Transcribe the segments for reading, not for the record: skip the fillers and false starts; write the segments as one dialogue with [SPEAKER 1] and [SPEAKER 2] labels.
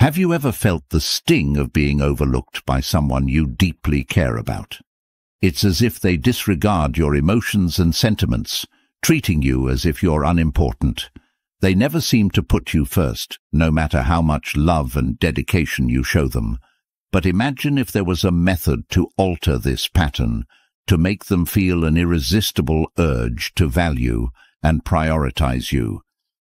[SPEAKER 1] Have you ever felt the sting of being overlooked by someone you deeply care about? It's as if they disregard your emotions and sentiments, treating you as if you're unimportant. They never seem to put you first, no matter how much love and dedication you show them. But imagine if there was a method to alter this pattern, to make them feel an irresistible urge to value and prioritize you.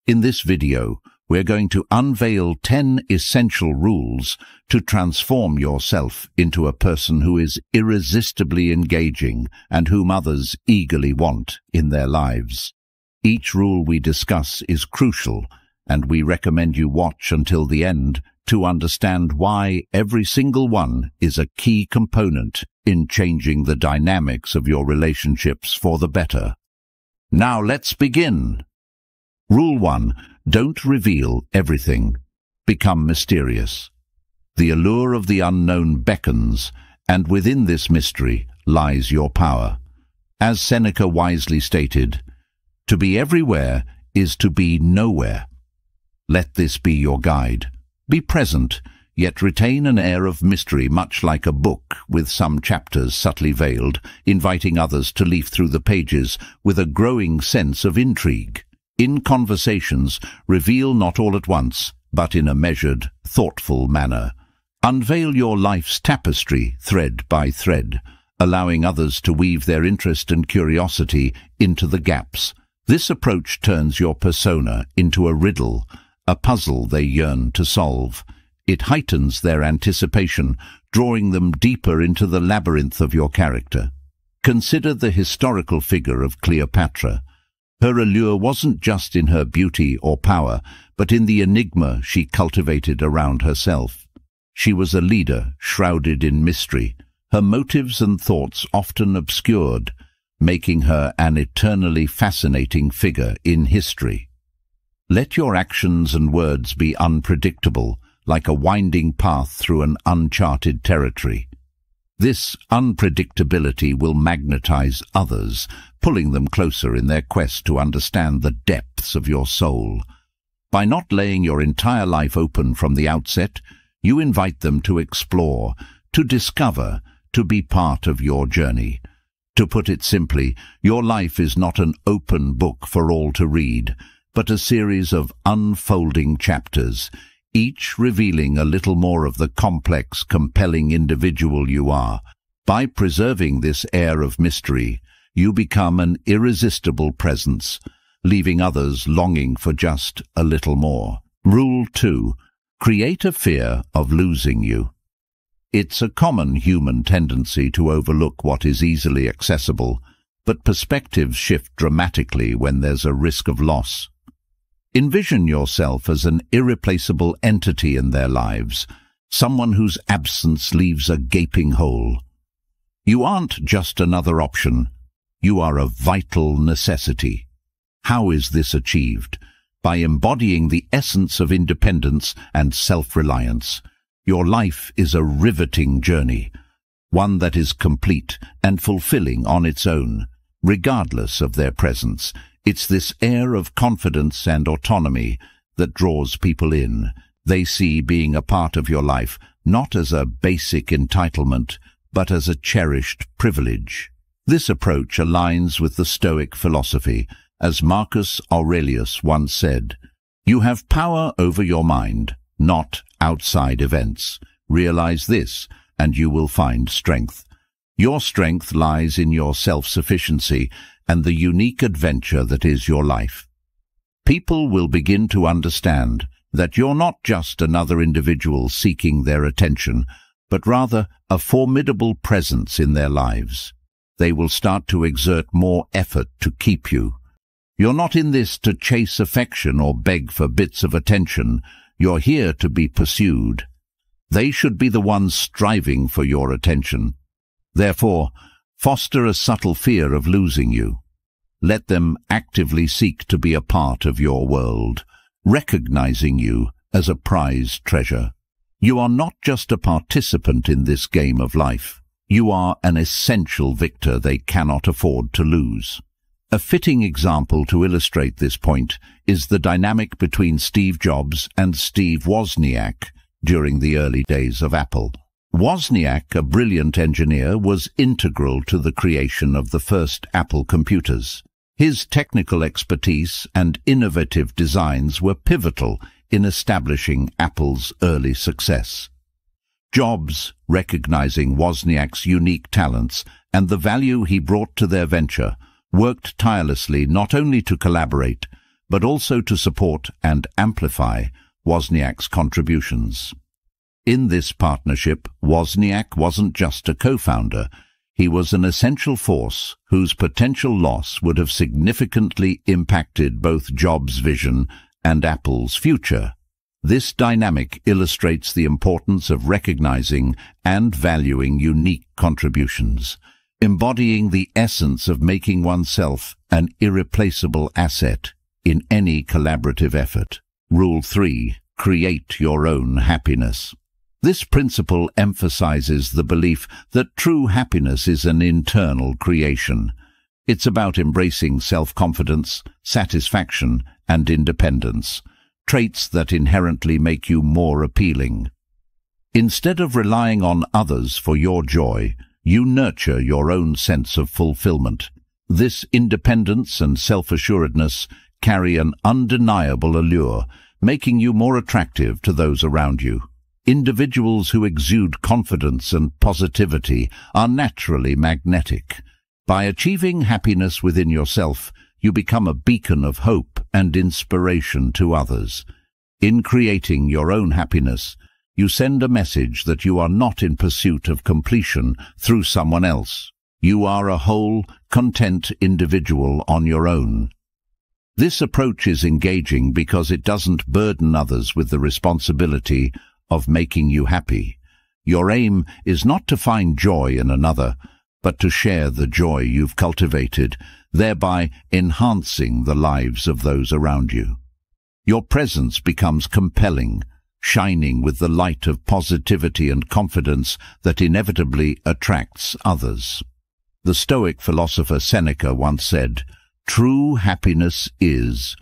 [SPEAKER 1] In this video, we're going to unveil 10 essential rules to transform yourself into a person who is irresistibly engaging and whom others eagerly want in their lives. Each rule we discuss is crucial, and we recommend you watch until the end to understand why every single one is a key component in changing the dynamics of your relationships for the better. Now let's begin. Rule 1. Don't reveal everything. Become mysterious. The allure of the unknown beckons, and within this mystery lies your power. As Seneca wisely stated, to be everywhere is to be nowhere. Let this be your guide. Be present, yet retain an air of mystery, much like a book with some chapters subtly veiled, inviting others to leaf through the pages with a growing sense of intrigue. In conversations, reveal not all at once, but in a measured, thoughtful manner. Unveil your life's tapestry, thread by thread, allowing others to weave their interest and curiosity into the gaps. This approach turns your persona into a riddle, a puzzle they yearn to solve. It heightens their anticipation, drawing them deeper into the labyrinth of your character. Consider the historical figure of Cleopatra. Her allure wasn't just in her beauty or power, but in the enigma she cultivated around herself. She was a leader shrouded in mystery, her motives and thoughts often obscured, making her an eternally fascinating figure in history. Let your actions and words be unpredictable, like a winding path through an uncharted territory. This unpredictability will magnetize others, pulling them closer in their quest to understand the depths of your soul. By not laying your entire life open from the outset, you invite them to explore, to discover, to be part of your journey. To put it simply, your life is not an open book for all to read, but a series of unfolding chapters, each revealing a little more of the complex, compelling individual you are. By preserving this air of mystery, you become an irresistible presence, leaving others longing for just a little more. Rule 2. Create a fear of losing you. It's a common human tendency to overlook what is easily accessible, but perspectives shift dramatically when there's a risk of loss. Envision yourself as an irreplaceable entity in their lives, someone whose absence leaves a gaping hole. You aren't just another option. You are a vital necessity. How is this achieved? By embodying the essence of independence and self-reliance. Your life is a riveting journey, one that is complete and fulfilling on its own, regardless of their presence. It's this air of confidence and autonomy that draws people in. They see being a part of your life not as a basic entitlement, but as a cherished privilege. This approach aligns with the Stoic philosophy. As Marcus Aurelius once said, "You have power over your mind, not outside events. Realize this, and you will find strength. Your strength lies in your self-sufficiency and the unique adventure that is your life." People will begin to understand that you're not just another individual seeking their attention, but rather a formidable presence in their lives. They will start to exert more effort to keep you. You're not in this to chase affection or beg for bits of attention. You're here to be pursued. They should be the ones striving for your attention. Therefore, foster a subtle fear of losing you. Let them actively seek to be a part of your world, recognizing you as a prized treasure. You are not just a participant in this game of life. You are an essential victor they cannot afford to lose. A fitting example to illustrate this point is the dynamic between Steve Jobs and Steve Wozniak, during the early days of Apple. Wozniak, a brilliant engineer, was integral to the creation of the first Apple computers. His technical expertise and innovative designs were pivotal in establishing Apple's early success. Jobs, recognizing Wozniak's unique talents and the value he brought to their venture, worked tirelessly not only to collaborate, but also to support and amplify Wozniak's contributions. In this partnership, Wozniak wasn't just a co-founder. He was an essential force whose potential loss would have significantly impacted both Jobs' vision and Apple's future. This dynamic illustrates the importance of recognizing and valuing unique contributions, embodying the essence of making oneself an irreplaceable asset in any collaborative effort. Rule 3. Create your own happiness. This principle emphasizes the belief that true happiness is an internal creation. It's about embracing self-confidence, satisfaction, and independence, traits that inherently make you more appealing. Instead of relying on others for your joy, you nurture your own sense of fulfillment. This independence and self-assuredness carry an undeniable allure, making you more attractive to those around you. Individuals who exude confidence and positivity are naturally magnetic. By achieving happiness within yourself, you become a beacon of hope and inspiration to others. In creating your own happiness, you send a message that you are not in pursuit of completion through someone else. You are a whole, content individual on your own. This approach is engaging because it doesn't burden others with the responsibility of making you happy. Your aim is not to find joy in another, but to share the joy you've cultivated, thereby enhancing the lives of those around you. Your presence becomes compelling, shining with the light of positivity and confidence that inevitably attracts others. The Stoic philosopher Seneca once said, "True happiness is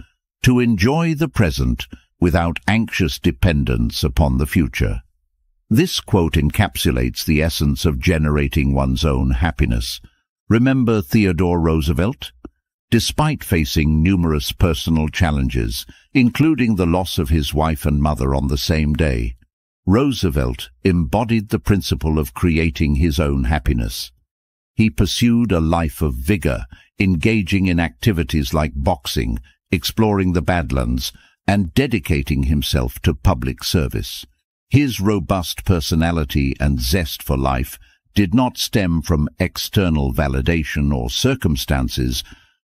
[SPEAKER 1] to enjoy the present without anxious dependence upon the future." This quote encapsulates the essence of generating one's own happiness. Remember Theodore Roosevelt? Despite facing numerous personal challenges, including the loss of his wife and mother on the same day, Roosevelt embodied the principle of creating his own happiness. He pursued a life of vigor, engaging in activities like boxing, exploring the Badlands, and dedicating himself to public service. His robust personality and zest for life did not stem from external validation or circumstances,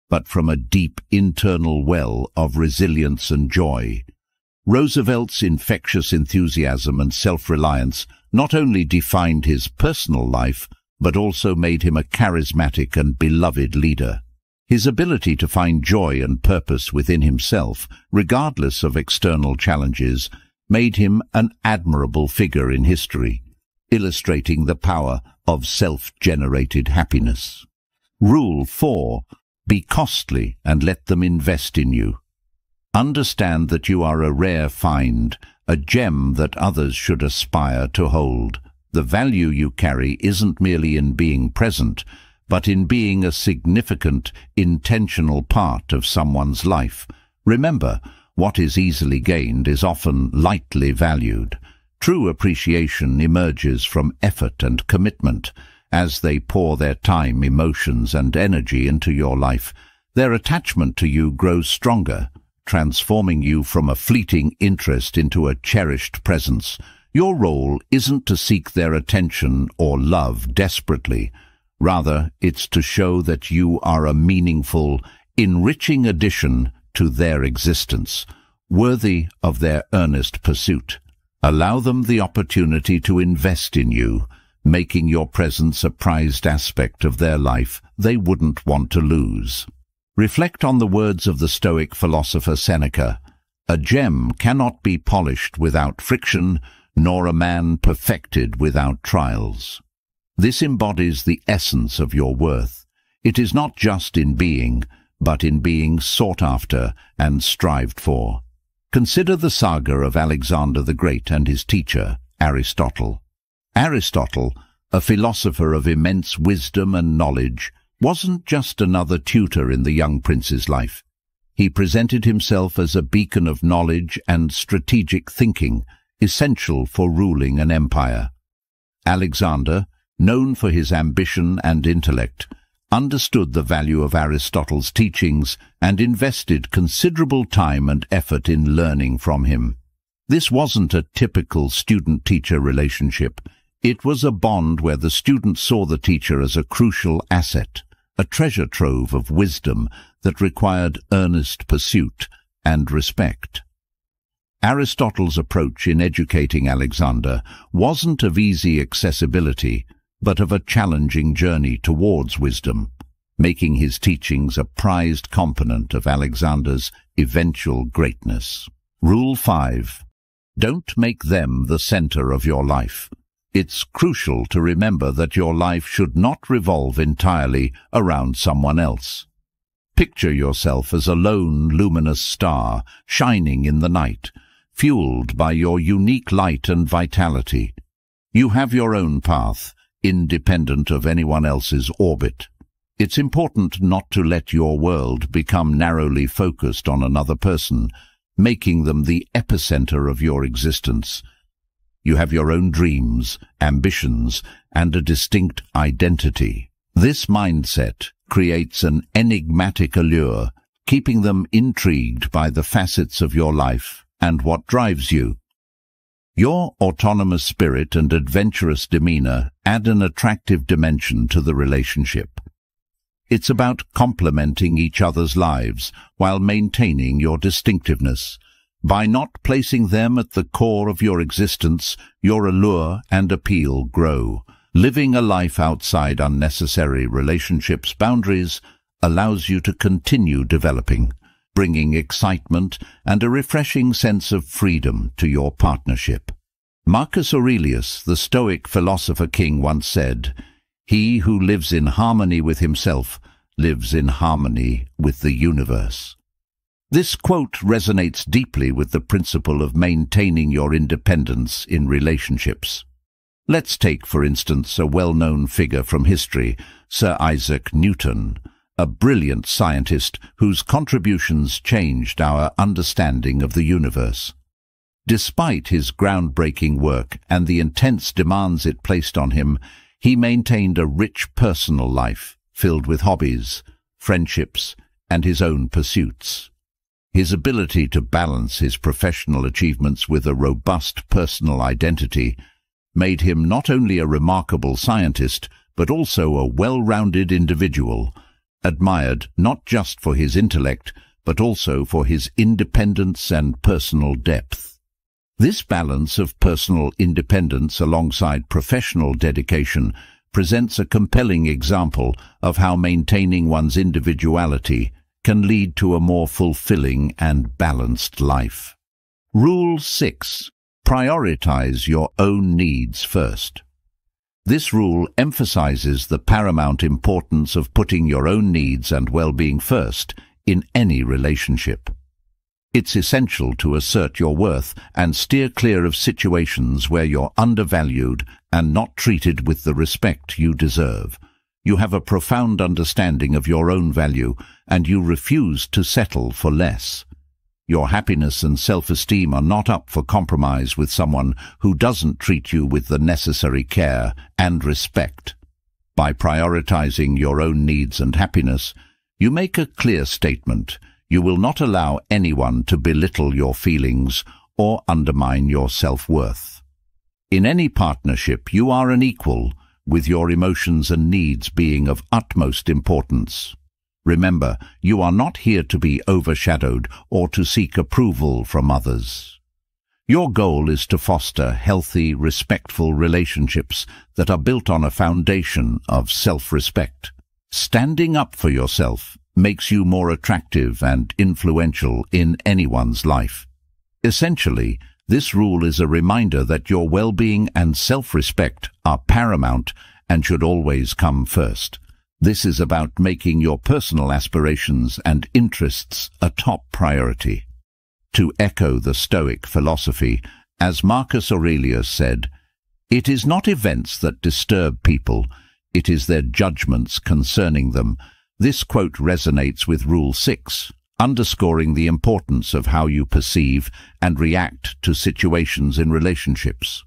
[SPEAKER 1] but from a deep internal well of resilience and joy. Roosevelt's infectious enthusiasm and self-reliance not only defined his personal life, but also made him a charismatic and beloved leader. His ability to find joy and purpose within himself, regardless of external challenges, made him an admirable figure in history, illustrating the power of self-generated happiness. Rule 4. Be costly and let them invest in you. Understand that you are a rare find, a gem that others should aspire to hold. The value you carry isn't merely in being present, but in being a significant, intentional part of someone's life. Remember, what is easily gained is often lightly valued. True appreciation emerges from effort and commitment. As they pour their time, emotions, and energy into your life, their attachment to you grows stronger, transforming you from a fleeting interest into a cherished presence. Your role isn't to seek their attention or love desperately. Rather, it's to show that you are a meaningful, enriching addition to their existence, worthy of their earnest pursuit. Allow them the opportunity to invest in you, making your presence a prized aspect of their life they wouldn't want to lose. Reflect on the words of the Stoic philosopher Seneca. A gem cannot be polished without friction, nor a man perfected without trials. This embodies the essence of your worth. It is not just in being, but in being sought after and strived for. Consider the saga of Alexander the Great and his teacher, Aristotle. Aristotle, a philosopher of immense wisdom and knowledge, wasn't just another tutor in the young prince's life. He presented himself as a beacon of knowledge and strategic thinking, essential for ruling an empire. Alexander, known for his ambition and intellect, understood the value of Aristotle's teachings and invested considerable time and effort in learning from him. This wasn't a typical student-teacher relationship. It was a bond where the student saw the teacher as a crucial asset, a treasure trove of wisdom that required earnest pursuit and respect. Aristotle's approach in educating Alexander wasn't of easy accessibility, but of a challenging journey towards wisdom, making his teachings a prized component of Alexander's eventual greatness. Rule 5. Don't make them the center of your life. It's crucial to remember that your life should not revolve entirely around someone else. Picture yourself as a lone, luminous star shining in the night, fueled by your unique light and vitality. You have your own path, independent of anyone else's orbit. It's important not to let your world become narrowly focused on another person, making them the epicenter of your existence. You have your own dreams, ambitions, and a distinct identity. This mindset creates an enigmatic allure, keeping them intrigued by the facets of your life and what drives you. Your autonomous spirit and adventurous demeanor add an attractive dimension to the relationship. It's about complementing each other's lives while maintaining your distinctiveness. By not placing them at the core of your existence, your allure and appeal grow. Living a life outside unnecessary relationships' boundaries allows you to continue developing, bringing excitement and a refreshing sense of freedom to your partnership. Marcus Aurelius, the Stoic philosopher king, once said, "He who lives in harmony with himself lives in harmony with the universe." This quote resonates deeply with the principle of maintaining your independence in relationships. Let's take, for instance, a well-known figure from history, Sir Isaac Newton, a brilliant scientist whose contributions changed our understanding of the universe. Despite his groundbreaking work and the intense demands it placed on him, he maintained a rich personal life filled with hobbies, friendships, and his own pursuits. His ability to balance his professional achievements with a robust personal identity made him not only a remarkable scientist, but also a well-rounded individual, admired not just for his intellect, but also for his independence and personal depth. This balance of personal independence alongside professional dedication presents a compelling example of how maintaining one's individuality can lead to a more fulfilling and balanced life. Rule 6. Prioritize your own needs first. This rule emphasizes the paramount importance of putting your own needs and well-being first in any relationship. It's essential to assert your worth and steer clear of situations where you're undervalued and not treated with the respect you deserve. You have a profound understanding of your own value, and you refuse to settle for less. Your happiness and self-esteem are not up for compromise with someone who doesn't treat you with the necessary care and respect. By prioritizing your own needs and happiness, you make a clear statement. You will not allow anyone to belittle your feelings or undermine your self-worth. In any partnership, you are an equal, with your emotions and needs being of utmost importance. Remember, you are not here to be overshadowed or to seek approval from others. Your goal is to foster healthy, respectful relationships that are built on a foundation of self-respect. Standing up for yourself makes you more attractive and influential in anyone's life. Essentially, this rule is a reminder that your well-being and self-respect are paramount and should always come first. This is about making your personal aspirations and interests a top priority. to echo the Stoic philosophy, as Marcus Aurelius said, "It is not events that disturb people, it is their judgments concerning them." This quote resonates with Rule 6, underscoring the importance of how you perceive and react to situations in relationships.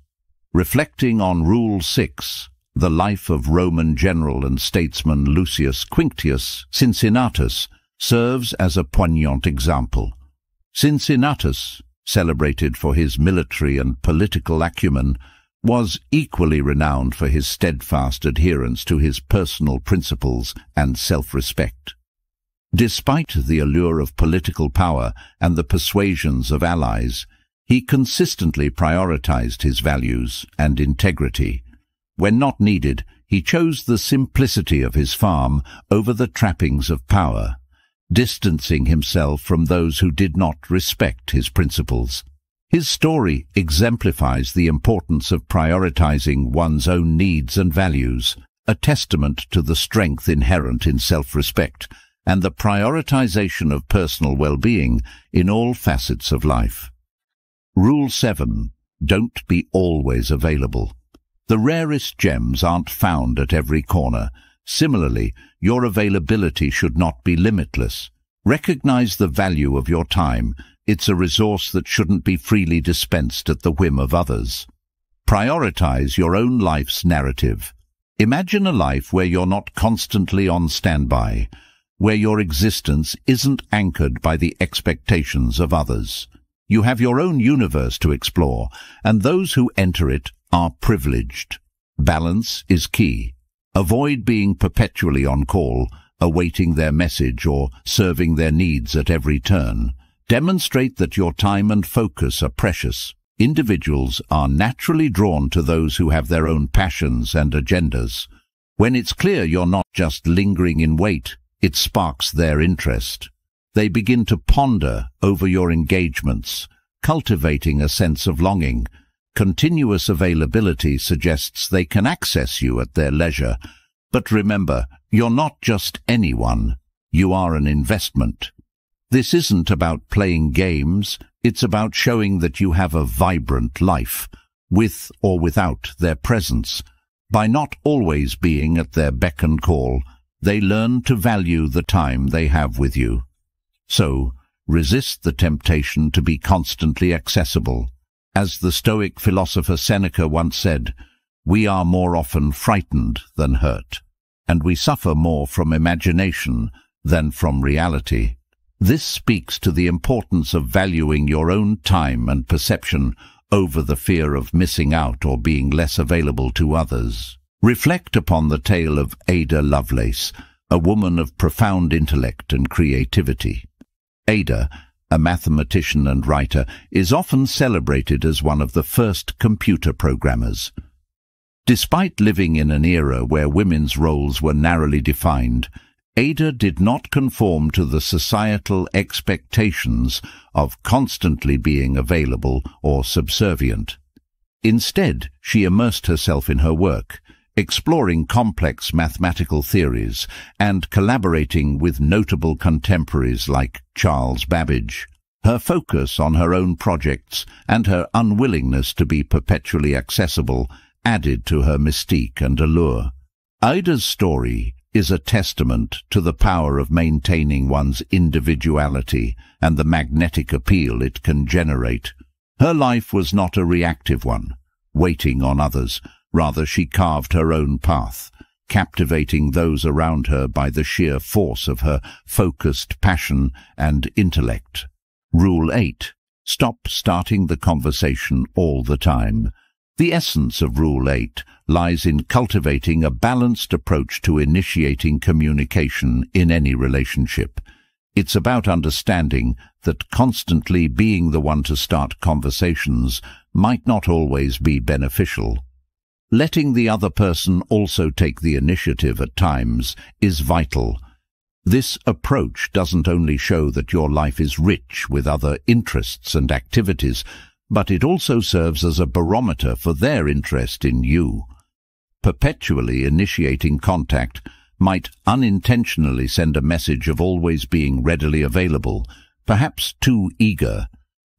[SPEAKER 1] Reflecting on Rule 6, the life of Roman general and statesman Lucius Quinctius Cincinnatus serves as a poignant example. Cincinnatus, celebrated for his military and political acumen, was equally renowned for his steadfast adherence to his personal principles and self-respect. Despite the allure of political power and the persuasions of allies, he consistently prioritized his values and integrity. When not needed, he chose the simplicity of his farm over the trappings of power, distancing himself from those who did not respect his principles. His story exemplifies the importance of prioritizing one's own needs and values, a testament to the strength inherent in self-respect and the prioritization of personal well-being in all facets of life. Rule 7. Don't be always available. The rarest gems aren't found at every corner. Similarly, your availability should not be limitless. Recognize the value of your time. It's a resource that shouldn't be freely dispensed at the whim of others. Prioritize your own life's narrative. Imagine a life where you're not constantly on standby, where your existence isn't anchored by the expectations of others. You have your own universe to explore, and those who enter it are privileged. Balance is key. Avoid being perpetually on call, awaiting their message or serving their needs at every turn. Demonstrate that your time and focus are precious. Individuals are naturally drawn to those who have their own passions and agendas. When it's clear you're not just lingering in wait, it sparks their interest. They begin to ponder over your engagements, cultivating a sense of longing. Continuous availability suggests they can access you at their leisure. But remember, you're not just anyone. You are an investment. This isn't about playing games. It's about showing that you have a vibrant life, with or without their presence. By not always being at their beck and call, they learn to value the time they have with you. So, resist the temptation to be constantly accessible. As the Stoic philosopher Seneca once said, "We are more often frightened than hurt, and we suffer more from imagination than from reality." This speaks to the importance of valuing your own time and perception over the fear of missing out or being less available to others. Reflect upon the tale of Ada Lovelace, a woman of profound intellect and creativity. Ada, a mathematician and writer, is often celebrated as one of the first computer programmers. Despite living in an era where women's roles were narrowly defined, Ada did not conform to the societal expectations of constantly being available or subservient. Instead, she immersed herself in her work, exploring complex mathematical theories and collaborating with notable contemporaries like Charles Babbage. Her focus on her own projects and her unwillingness to be perpetually accessible added to her mystique and allure. Ada's story is a testament to the power of maintaining one's individuality and the magnetic appeal it can generate. Her life was not a reactive one, waiting on others. Rather, she carved her own path, captivating those around her by the sheer force of her focused passion and intellect. Rule 8. Stop starting the conversation all the time. The essence of Rule 8 lies in cultivating a balanced approach to initiating communication in any relationship. It's about understanding that constantly being the one to start conversations might not always be beneficial. Letting the other person also take the initiative at times is vital. This approach doesn't only show that your life is rich with other interests and activities, but it also serves as a barometer for their interest in you. Perpetually initiating contact might unintentionally send a message of always being readily available, perhaps too eager.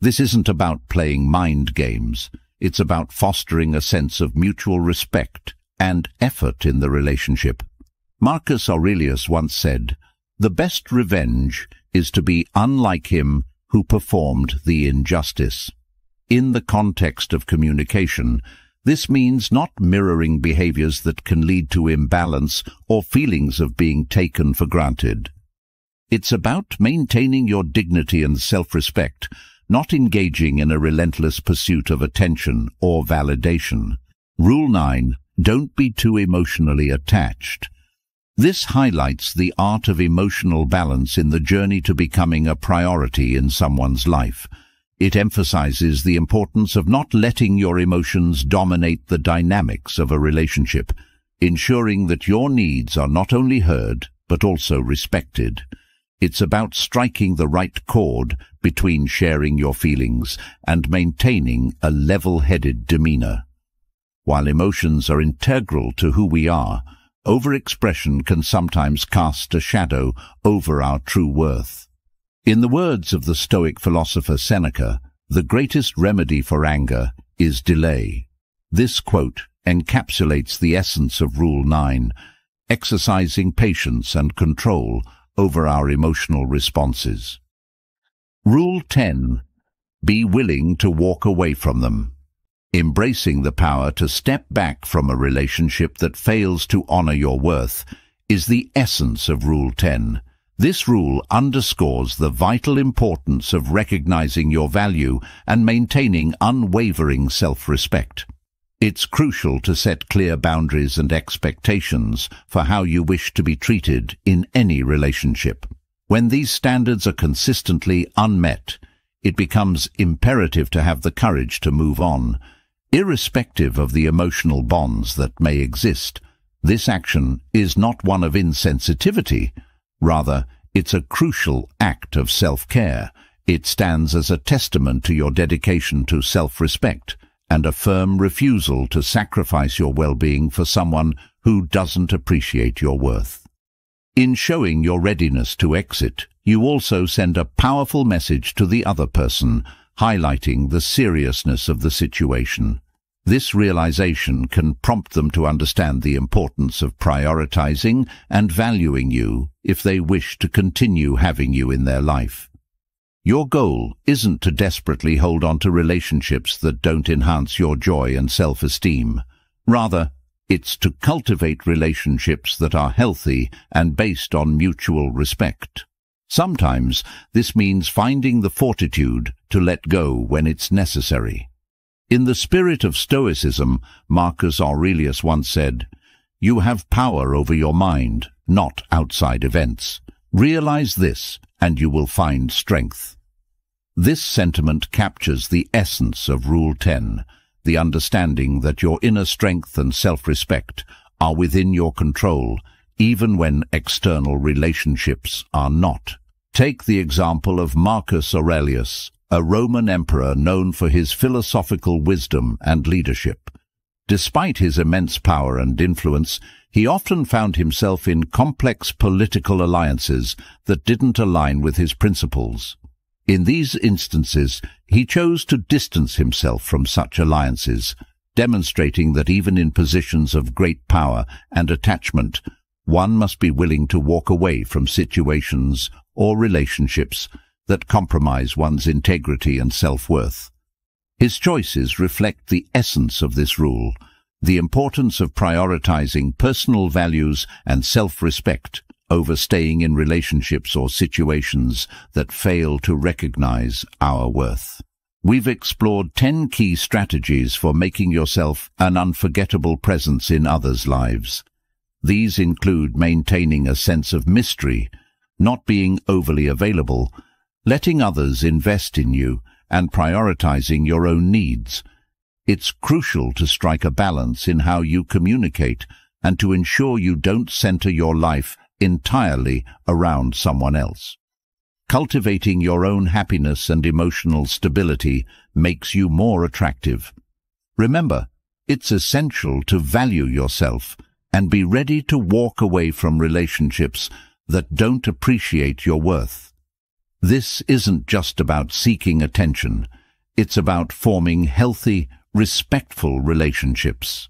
[SPEAKER 1] This isn't about playing mind games. It's about fostering a sense of mutual respect and effort in the relationship. Marcus Aurelius once said, "The best revenge is to be unlike him who performed the injustice." In the context of communication, this means not mirroring behaviors that can lead to imbalance or feelings of being taken for granted. It's about maintaining your dignity and self-respect, not engaging in a relentless pursuit of attention or validation. Rule 9. Don't be too emotionally attached. This highlights the art of emotional balance in the journey to becoming a priority in someone's life. It emphasizes the importance of not letting your emotions dominate the dynamics of a relationship, ensuring that your needs are not only heard, but also respected. It's about striking the right chord between sharing your feelings and maintaining a level-headed demeanor. While emotions are integral to who we are, overexpression can sometimes cast a shadow over our true worth. In the words of the Stoic philosopher Seneca, the greatest remedy for anger is delay. This quote encapsulates the essence of Rule 9, exercising patience and control over our emotional responses. Rule 10. Be willing to walk away from them. Embracing the power to step back from a relationship that fails to honor your worth is the essence of Rule 10. This rule underscores the vital importance of recognizing your value and maintaining unwavering self-respect. It's crucial to set clear boundaries and expectations for how you wish to be treated in any relationship. When these standards are consistently unmet, it becomes imperative to have the courage to move on. Irrespective of the emotional bonds that may exist, this action is not one of insensitivity. Rather, it's a crucial act of self-care. It stands as a testament to your dedication to self-respect and a firm refusal to sacrifice your well-being for someone who doesn't appreciate your worth. In showing your readiness to exit, you also send a powerful message to the other person, highlighting the seriousness of the situation. This realization can prompt them to understand the importance of prioritizing and valuing you if they wish to continue having you in their life. Your goal isn't to desperately hold on to relationships that don't enhance your joy and self-esteem. Rather, it's to cultivate relationships that are healthy and based on mutual respect. Sometimes this means finding the fortitude to let go when it's necessary. In the spirit of Stoicism, Marcus Aurelius once said, "You have power over your mind, not outside events. Realize this, and you will find strength." This sentiment captures the essence of Rule 10, the understanding that your inner strength and self-respect are within your control, even when external relationships are not. Take the example of Marcus Aurelius, a Roman emperor known for his philosophical wisdom and leadership. Despite his immense power and influence, he often found himself in complex political alliances that didn't align with his principles. In these instances, he chose to distance himself from such alliances, demonstrating that even in positions of great power and attachment, one must be willing to walk away from situations or relationships that compromise one's integrity and self-worth. His choices reflect the essence of this rule, the importance of prioritizing personal values and self-respect over staying in relationships or situations that fail to recognize our worth. We've explored 10 key strategies for making yourself an unforgettable presence in others' lives. These include maintaining a sense of mystery, not being overly available, letting others invest in you, and prioritizing your own needs. It's crucial to strike a balance in how you communicate and to ensure you don't center your life entirely around someone else. Cultivating your own happiness and emotional stability makes you more attractive. Remember, it's essential to value yourself and be ready to walk away from relationships that don't appreciate your worth. This isn't just about seeking attention. It's about forming healthy, respectful relationships.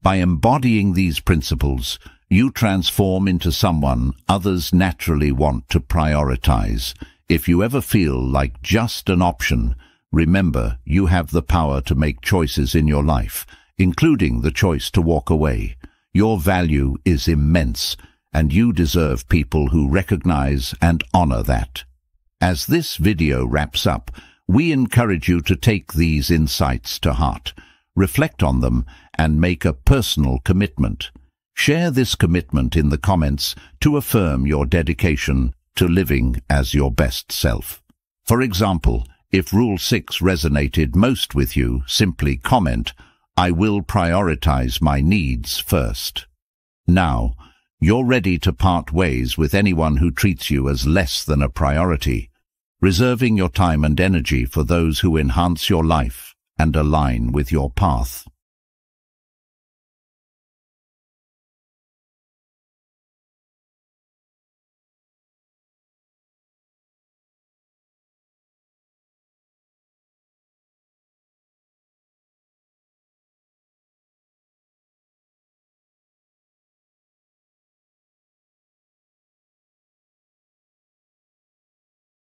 [SPEAKER 1] By embodying these principles, you transform into someone others naturally want to prioritize. If you ever feel like just an option, remember you have the power to make choices in your life, including the choice to walk away. Your value is immense, and you deserve people who recognize and honor that. As this video wraps up, we encourage you to take these insights to heart, reflect on them, and make a personal commitment. Share this commitment in the comments to affirm your dedication to living as your best self. For example, if Rule 6 resonated most with you, simply comment, "I will prioritize my needs first." Now, you're ready to part ways with anyone who treats you as less than a priority, reserving your time and energy for those who enhance your life and align with your path.